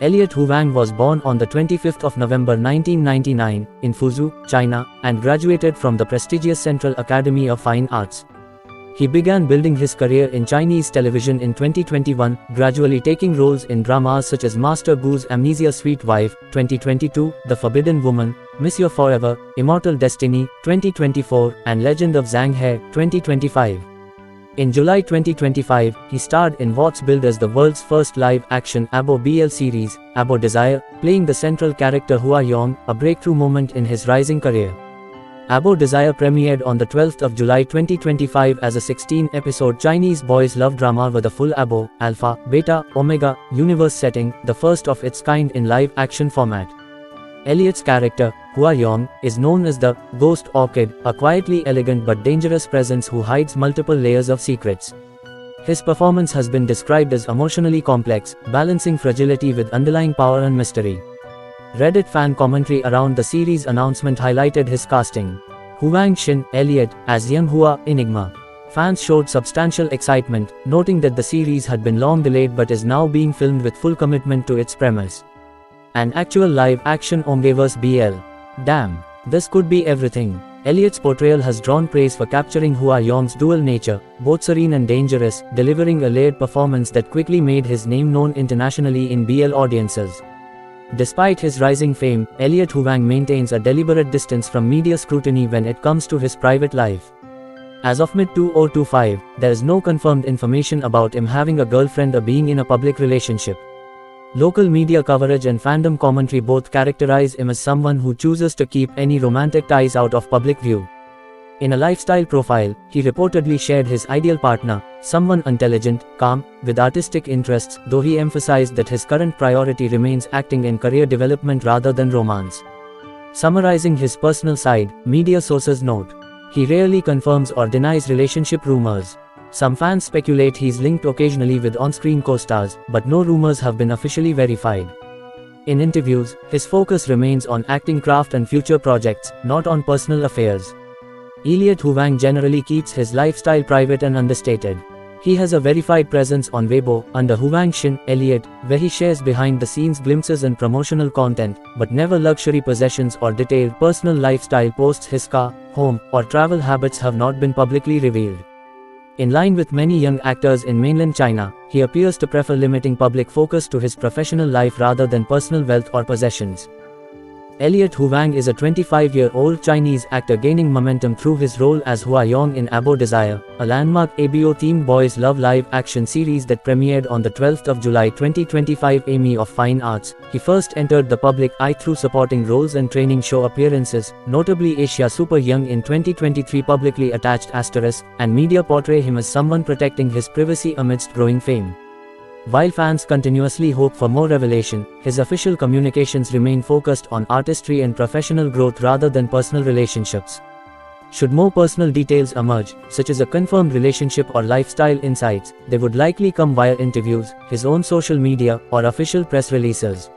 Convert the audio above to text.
Elliot Huang was born on the 25th of November 1999 in Fuzhou, China, and graduated from the prestigious Central Academy of Fine Arts. He began building his career in Chinese television in 2021, gradually taking roles in dramas such as Master Gu's Amnesia Sweet Wife, 2022, The Forbidden Woman, Miss Your Forever, Immortal Destiny, 2024, and Legend of Zhang He, 2025. In July 2025, he starred in what's billed as the world's first live-action Abo BL series, Abo Desire, playing the central character Hua Yong, a breakthrough moment in his rising career. Abo Desire premiered on the 12th of July 2025 as a 16-episode Chinese boys' love drama with a full Abo, Alpha, Beta, Omega, universe setting, the first of its kind in live-action format. Elliot's character, Hua Yong, is known as the Ghost Orchid, a quietly elegant but dangerous presence who hides multiple layers of secrets. His performance has been described as emotionally complex, balancing fragility with underlying power and mystery. Reddit fan commentary around the series announcement highlighted his casting. Huang Xin, Elliot, as young Hua, Enigma. Fans showed substantial excitement, noting that the series had been long delayed but is now being filmed with full commitment to its premise. An actual live-action Omniverse BL. Damn, this could be everything. Elliot's portrayal has drawn praise for capturing Hua Yong's dual nature, both serene and dangerous, delivering a layered performance that quickly made his name known internationally in BL audiences. Despite his rising fame, Elliot Huang maintains a deliberate distance from media scrutiny when it comes to his private life. As of mid-2025, there is no confirmed information about him having a girlfriend or being in a public relationship. Local media coverage and fandom commentary both characterize him as someone who chooses to keep any romantic ties out of public view. In a lifestyle profile, he reportedly shared his ideal partner, someone intelligent, calm, with artistic interests, though he emphasized that his current priority remains acting and career development rather than romance. Summarizing his personal side, media sources note, he rarely confirms or denies relationship rumors. Some fans speculate he's linked occasionally with on-screen co-stars, but no rumors have been officially verified. In interviews, his focus remains on acting craft and future projects, not on personal affairs. Elliot Huang generally keeps his lifestyle private and understated. He has a verified presence on Weibo, under Huang Xin, Elliot, where he shares behind-the-scenes glimpses and promotional content, but never luxury possessions or detailed personal lifestyle posts. His car, home, or travel habits have not been publicly revealed. In line with many young actors in mainland China, he appears to prefer limiting public focus to his professional life rather than personal wealth or possessions. Elliot Huang is a 25-year-old Chinese actor gaining momentum through his role as Hua Yong in Abo Desire, a landmark ABO-themed boys' love live-action series that premiered on the 12th of July 2025 Academy of Fine Arts. He first entered the public eye through supporting roles and training show appearances, notably Asia Super Young in 2023 Publicly Attached Asterisk, and media portray him as someone protecting his privacy amidst growing fame. While fans continuously hope for more revelation, his official communications remain focused on artistry and professional growth rather than personal relationships. Should more personal details emerge, such as a confirmed relationship or lifestyle insights, they would likely come via interviews, his own social media, or official press releases.